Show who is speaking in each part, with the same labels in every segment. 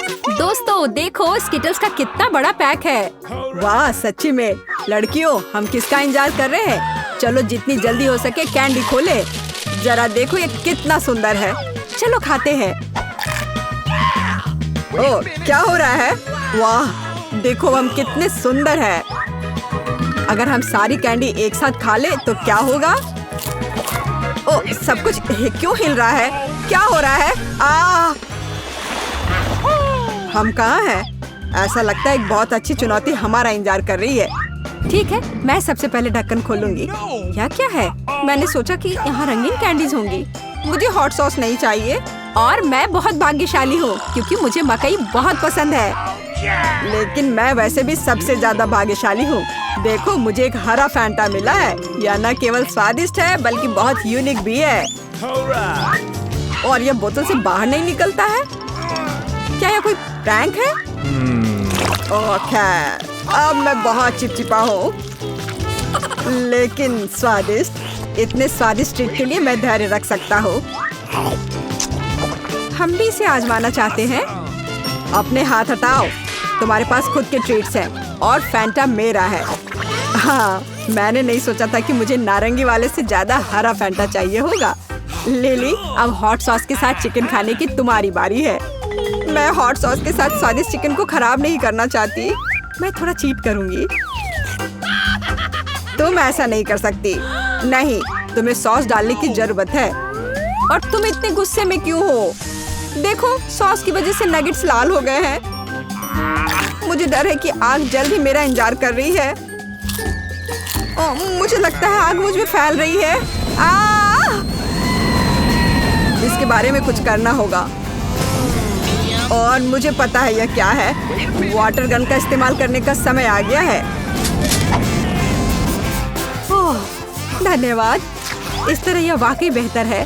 Speaker 1: दोस्तों देखो स्किटल्स का कितना बड़ा पैक है। वाह सच्ची में। लड़कियों हम किसका इंतजार कर रहे हैं? चलो जितनी जल्दी हो सके कैंडी खोले। जरा देखो ये कितना सुंदर है। चलो खाते हैं। ओह क्या हो रहा है? वाह देखो हम कितने सुंदर हैं। अगर हम सारी कैंडी एक साथ खा ले तो क्या होगा? ओह सब कुछ क्यों हिल रहा है? क्या हो रहा है? हम कहाँ हैं? ऐसा लगता है एक बहुत अच्छी चुनौती हमारा इंतजार कर रही है। ठीक है मैं सबसे पहले ढक्कन खोलूंगी। यह क्या है? मैंने सोचा कि यहाँ रंगीन कैंडीज होंगी। मुझे हॉट सॉस नहीं चाहिए और मैं बहुत भाग्यशाली हूँ क्योंकि मुझे मकई बहुत पसंद है। लेकिन मैं वैसे भी सबसे ज्यादा भाग्यशाली हूँ। देखो मुझे एक हरा फैंटा मिला है। यह न केवल स्वादिष्ट है बल्कि बहुत यूनिक भी है। और यह बोतल से बाहर नहीं निकलता है। क्या यह कोई प्रैंक है? खैर अब मैं बहुत चिपचिपा हूँ लेकिन स्वादिष्ट। इतने स्वादिष्ट ट्रीट के लिए मैं धैर्य रख सकता हूँ। हम भी इसे आजमाना चाहते हैं। अपने हाथ हटाओ। तुम्हारे पास खुद के ट्रीट्स हैं और फैंटा मेरा है। हाँ मैंने नहीं सोचा था कि मुझे नारंगी वाले से ज्यादा हरा फैंटा चाहिए होगा। लिली अब हॉट सॉस के साथ चिकन खाने की तुम्हारी बारी है। मैं हॉट सॉस के साथ स्वादिष्ट चिकन को खराब नहीं करना चाहती। मैं थोड़ा चीट करूंगी। तुम ऐसा नहीं कर सकती। नहीं तुम्हें सॉस डालने की जरूरत है। और तुम इतने गुस्से में क्यों हो? देखो सॉस की वजह से नगेट्स लाल हो गए हैं। मुझे डर है कि आग जल्द ही मेरा इंतजार कर रही है। मुझे लगता है आग मुझ में फैल रही है। इसके बारे में कुछ करना होगा। और मुझे पता है यह क्या है। वाटर गन का इस्तेमाल करने का समय आ गया है। ओह धन्यवाद। इस तरह यह वाकई बेहतर है।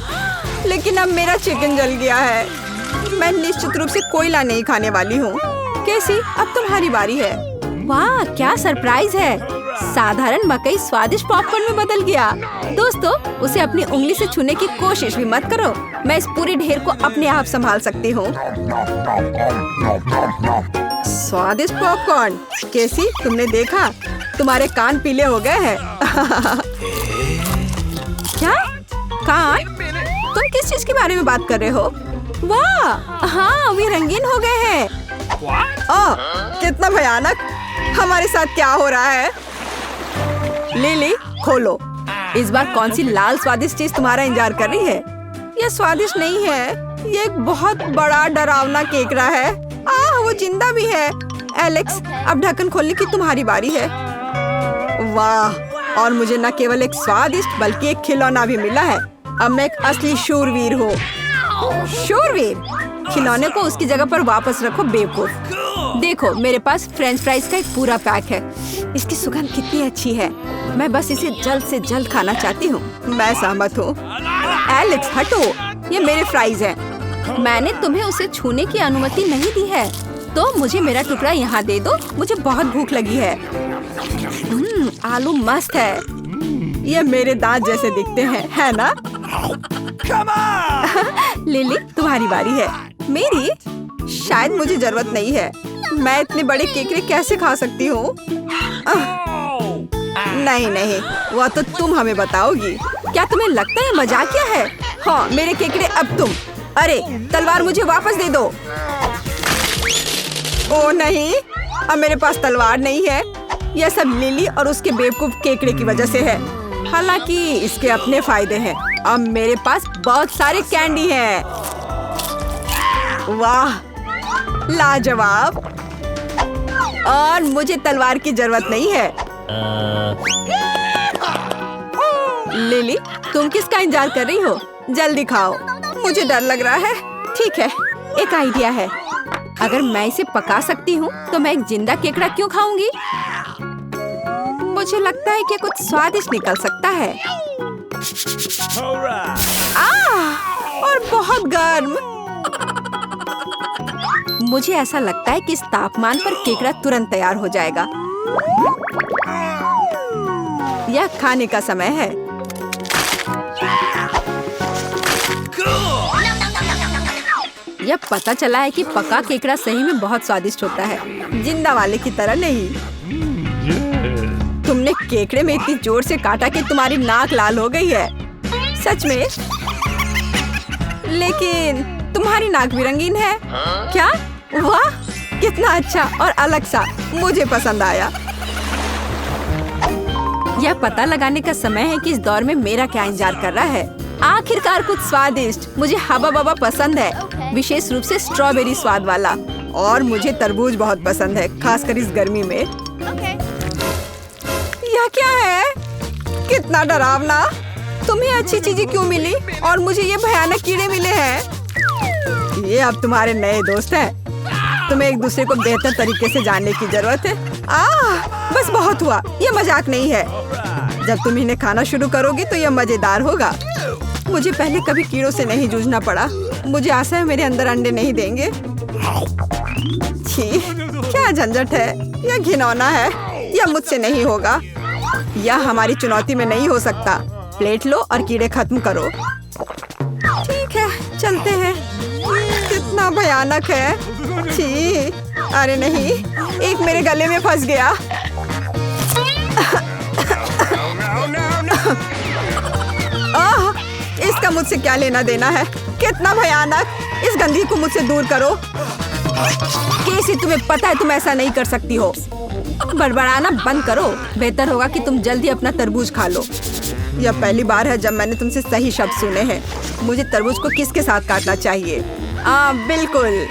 Speaker 1: लेकिन अब मेरा चिकन जल गया है। मैं निश्चित रूप से कोयला नहीं खाने वाली हूँ। कैसी अब तुम्हारी बारी है। वाह क्या सरप्राइज है। साधारण मकई स्वादिष्ट पॉपकॉर्न में बदल गया। दोस्तों उसे अपनी उंगली से छूने की कोशिश भी मत करो। मैं इस पूरे ढेर को अपने आप संभाल सकती हूँ। स्वादिष्ट पॉपकॉर्न। कैसी तुमने देखा? तुम्हारे कान पीले हो गए हैं। क्या कान? तुम किस चीज के बारे में बात कर रहे हो? वाह हाँ वे रंगीन हो गए हैं। कितना भयानक। हमारे साथ क्या हो रहा है? लिली खोलो। इस बार कौन सी लाल स्वादिष्ट चीज तुम्हारा इंतजार कर रही है? यह स्वादिष्ट नहीं है। ये एक बहुत बड़ा डरावना केकड़ा है। वो जिंदा भी है। एलेक्स अब ढक्कन खोलने की तुम्हारी बारी है। वाह और मुझे न केवल एक स्वादिष्ट बल्कि एक खिलौना भी मिला है। अब मैं एक असली शूरवीर हूँ। शूरवीर? खिलौने को उसकी जगह पर वापस रखो बेवकूफ। देखो मेरे पास फ्रेंच फ्राइज का एक पूरा पैक है। इसकी सुगंध कितनी अच्छी है। मैं बस इसे जल्द से जल्द खाना चाहती हूँ। मैं सहमत हूँ। एलेक्स हटो। ये मेरे फ्राइज हैं। मैंने तुम्हें उसे छूने की अनुमति नहीं दी है। तो मुझे मेरा टुकड़ा यहाँ दे दो। मुझे बहुत भूख लगी है। आलू मस्त है। ये मेरे दांत जैसे दिखते हैं है ना? लिली तुम्हारी बारी है। मेरी? शायद मुझे जरूरत नहीं है। मैं इतने बड़े केकड़े कैसे खा सकती हूँ? नहीं नहीं वह तो तुम हमें बताओगी। क्या तुम्हें लगता है मजाकिया है? हाँ मेरे केकड़े अब तुम। अरे तलवार मुझे वापस दे दो। ओ नहीं अब मेरे पास तलवार नहीं है। यह सब लिली और उसके बेवकूफ केकड़े की वजह से है। हालांकि इसके अपने फायदे हैं। अब मेरे पास बहुत सारे कैंडी हैं। वाह लाजवाब। और मुझे तलवार की जरूरत नहीं है। लिली तुम किसका इंतजार कर रही हो? जल्दी खाओ। मुझे डर लग रहा है। ठीक है एक आइडिया है। अगर मैं इसे पका सकती हूँ तो मैं एक जिंदा केकड़ा क्यों खाऊंगी? मुझे लगता है कि कुछ स्वादिष्ट निकल सकता है। और बहुत गर्म। मुझे ऐसा लगता है कि इस तापमान पर केकड़ा तुरंत तैयार हो जाएगा। यह खाने का समय है। यह पता चला है कि पका केकड़ा सही में बहुत स्वादिष्ट होता है, जिंदा वाले की तरह नहीं। तुमने केकड़े में इतनी जोर से काटा कि तुम्हारी नाक लाल हो गई है। सच में? लेकिन तुम्हारी नाक भी रंगीन है। क्या? वाह, कितना अच्छा और अलग सा, मुझे पसंद आया। यह पता लगाने का समय है कि इस दौर में मेरा क्या इंतजार कर रहा है। आखिरकार कुछ स्वादिष्ट। मुझे हवा बवा पसंद है, विशेष रूप से स्ट्रॉबेरी स्वाद वाला। और मुझे तरबूज बहुत पसंद है, खासकर इस गर्मी में। यह क्या है? कितना डरावना। तुम्हें अच्छी चीजें क्यों मिली और मुझे ये भयानक कीड़े मिले हैं? ये अब तुम्हारे नए दोस्त हैं। तुम्हें एक दूसरे को बेहतर तरीके से जानने की जरूरत है। बस बहुत हुआ, ये मजाक नहीं है। जब तुम इन्हें खाना शुरू करोगी तो यह मजेदार होगा। मुझे पहले कभी कीड़ों से नहीं जूझना पड़ा। मुझे आशा है मेरे अंदर अंडे नहीं देंगे। छी, क्या झंझट है। यह घिनौना है। यह मुझसे नहीं होगा। यह हमारी चुनौती में नहीं हो सकता। प्लेट लो और कीड़े खत्म करो। ठीक है, चलते हैं। कितना भयानक है। छी, अरे नहीं, एक मेरे गले में फंस गया। इसका मुझसे क्या लेना देना है? कितना भयानक। इस गंदगी को मुझसे दूर करो। कैसे तुम्हें पता है तुम ऐसा नहीं कर सकती हो? बड़बड़ाना बंद करो। बेहतर होगा कि तुम जल्दी अपना तरबूज खा लो। यह पहली बार है जब मैंने तुमसे सही शब्द सुने हैं। मुझे तरबूज को किसके साथ काटना चाहिए? बिल्कुल।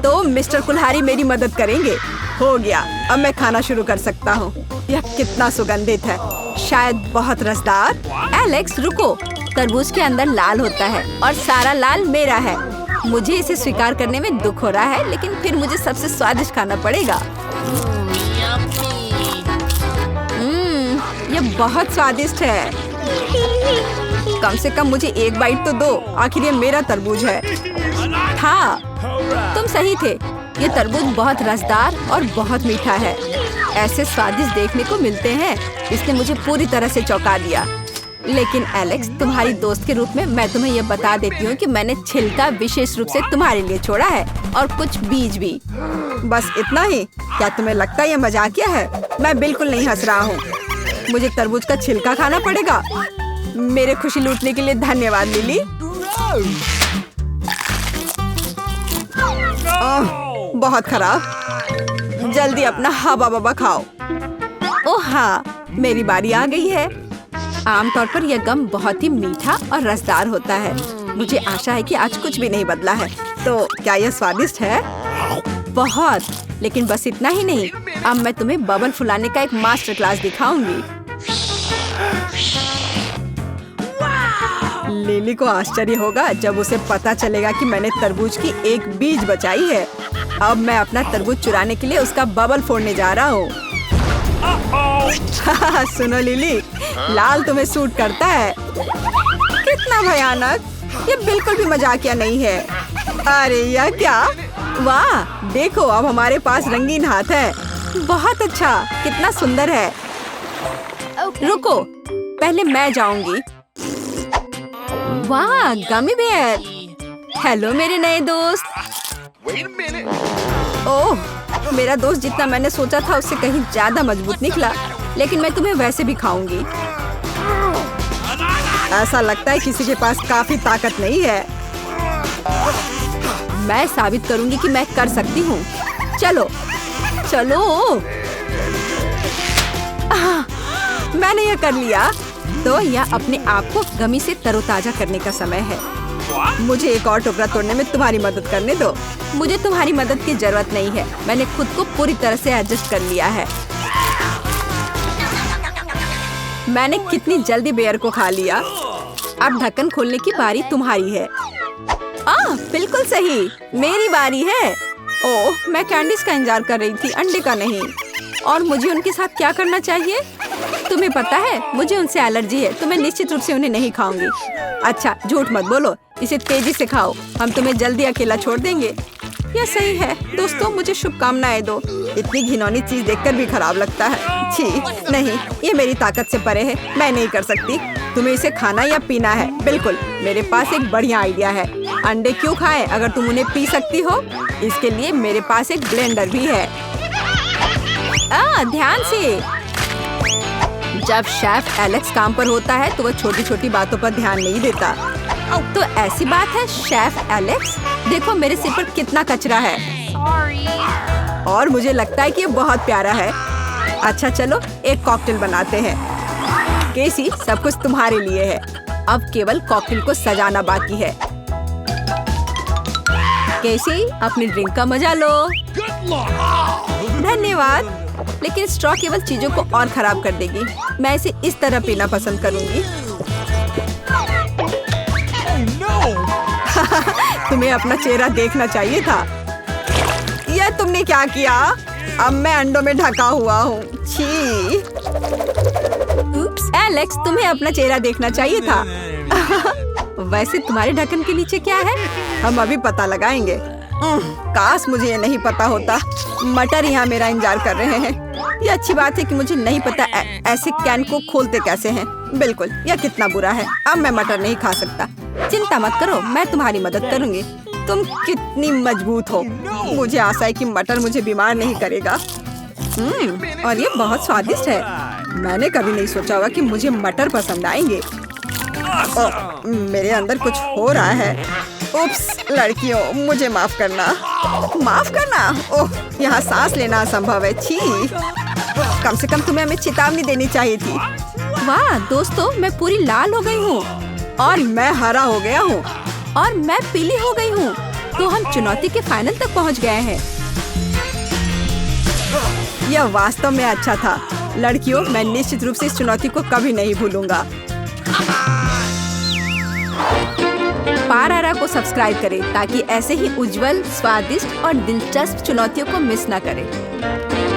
Speaker 1: तो मिस्टर कुल्हारी मेरी मदद करेंगे। हो गया, अब मैं खाना शुरू कर सकता हूँ। यह कितना सुगंधित है, शायद बहुत रसदार। एलेक्स रुको, तरबूज के अंदर लाल होता है और सारा लाल मेरा है। मुझे इसे स्वीकार करने में दुख हो रहा है, लेकिन फिर मुझे सबसे स्वादिष्ट खाना पड़ेगा। यह बहुत स्वादिष्ट है। कम से कम मुझे एक बाइट तो दो, आखिर ये मेरा तरबूज है। हाँ, तुम सही थे। ये तरबूज बहुत रसदार और बहुत मीठा है। ऐसे स्वादिष्ट देखने को मिलते हैं। इसने मुझे पूरी तरह से चौंका दिया। लेकिन एलेक्स, तुम्हारी दोस्त के रूप में मैं तुम्हें यह बता देती हूँ कि मैंने छिलका विशेष रूप से तुम्हारे लिए छोड़ा है और कुछ बीज भी। बस इतना ही? क्या तुम्हें लगता है यह मजाकिया है? मैं बिल्कुल नहीं हंस रहा हूँ। मुझे तरबूज का छिलका खाना पड़ेगा। मेरे खुशी लूटने के लिए धन्यवाद लिली। बहुत खराब। जल्दी अपना हवा बबा खाओ। ओह हाँ, मेरी बारी आ गई है। आमतौर पर यह गम बहुत ही मीठा और रसदार होता है। मुझे आशा है कि आज कुछ भी नहीं बदला है। तो क्या यह स्वादिष्ट है? बहुत। लेकिन बस इतना ही नहीं, अब मैं तुम्हें बबल फुलाने का एक मास्टर क्लास दिखाऊंगी। लिली को आश्चर्य होगा जब उसे पता चलेगा कि मैंने तरबूज की एक बीज बचाई है। अब मैं अपना तरबूज चुराने के लिए उसका बबल फोड़ने जा रहा हूँ। सुनो लिली, लाल तुम्हें सूट करता है। कितना भयानक। ये बिल्कुल भी मजाकिया नहीं है। अरे यह क्या? वाह, देखो अब हमारे पास रंगीन हाथ है। बहुत अच्छा, कितना सुंदर है। रुको, पहले मैं जाऊंगी। वाह, गमी बेयर। हेलो मेरे नए दोस्त। ओह, मेरा दोस्त जितना मैंने सोचा था उससे कहीं ज्यादा मजबूत निकला। लेकिन मैं तुम्हें वैसे भी खाऊंगी। ऐसा लगता है किसी के पास काफी ताकत नहीं है। मैं साबित करूंगी कि मैं कर सकती हूँ। चलो चलो। मैंने यह कर लिया। तो यह अपने आप को गमी से तरोताजा करने का समय है। मुझे एक और टुकड़ा तोड़ने में तुम्हारी मदद करने दो। मुझे तुम्हारी मदद की जरूरत नहीं है। मैंने खुद को पूरी तरह से एडजस्ट कर लिया है। मैंने कितनी जल्दी बेयर को खा लिया। अब ढक्कन खोलने की बारी तुम्हारी है। बिल्कुल सही, मेरी बारी है। ओह, मैं कैंडीज का इंतजार कर रही थी, अंडे का नहीं। और मुझे उनके साथ क्या करना चाहिए? तुम्हें पता है मुझे उनसे एलर्जी है, तो मैं निश्चित रूप से उन्हें नहीं खाऊंगी। अच्छा, झूठ मत बोलो, इसे तेजी से खाओ। हम तुम्हें जल्दी अकेला छोड़ देंगे। यह सही है। दोस्तों, मुझे शुभकामनाएं दो। इतनी घिनौनी चीज देखकर भी खराब लगता है। छी नहीं, ये मेरी ताकत से परे है। मैं नहीं कर सकती। तुम्हें इसे खाना या पीना है? बिल्कुल, मेरे पास एक बढ़िया आइडिया है। अंडे क्यों खाएं अगर तुम उन्हें पी सकती हो? इसके लिए मेरे पास एक ब्लेंडर भी है। ध्यान से। जब शेफ एलेक्स काम पर होता है तो वह छोटी छोटी बातों पर ध्यान नहीं देता। तो ऐसी बात है शेफ एलेक्स, देखो मेरे सिर पर कितना कचरा है। और मुझे लगता है कि ये बहुत प्यारा है। अच्छा चलो एक कॉकटेल बनाते हैं। केसी, सब कुछ तुम्हारे लिए है। अब केवल कॉकटेल को सजाना बाकी है। केसी, अपनी ड्रिंक का मजा लो। धन्यवाद। लेकिन स्ट्रॉ केवल चीजों को और खराब कर देगी। मैं इसे इस तरह पीना पसंद करूंगी। तुम्हें अपना चेहरा देखना चाहिए था। यह तुमने क्या किया? अब मैं अंडों में ढका हुआ हूँ। छी। उप्स, एलेक्स, तुम्हें अपना चेहरा देखना चाहिए था। वैसे तुम्हारे ढक्कन के नीचे क्या है? हम अभी पता लगाएंगे। काश मुझे ये नहीं पता होता। मटर यहाँ मेरा इंतजार कर रहे हैं। ये अच्छी बात है कि मुझे नहीं पता ऐसे कैन को खोलते कैसे हैं। बिल्कुल, यह कितना बुरा है। अब मैं मटर नहीं खा सकता। चिंता मत करो, मैं तुम्हारी मदद करूंगी। तुम कितनी मजबूत हो। मुझे आशा है कि मटर मुझे बीमार नहीं करेगा। और ये बहुत स्वादिष्ट है। मैंने कभी नहीं सोचा होगा कि मुझे मटर पसंद आएंगे। मेरे अंदर कुछ हो रहा है। उप्स, लड़कियों, मुझे माफ करना। माफ करना? ओह, यहाँ सांस लेना असंभव है। छी। कम से कम तुम्हें हमें चेतावनी देनी चाहिए थी। वाह दोस्तों, मैं पूरी लाल हो गई हूँ। और मैं हरा हो गया हूँ। और मैं पीली हो गई हूँ। तो हम चुनौती के फाइनल तक पहुँच गए हैं। यह वास्तव में अच्छा था। लड़कियों, मैं निश्चित रूप से इस चुनौती को कभी नहीं भूलूंगा। पारारा को सब्सक्राइब करें ताकि ऐसे ही उज्जवल, स्वादिष्ट और दिलचस्प चुनौतियों को मिस न करें।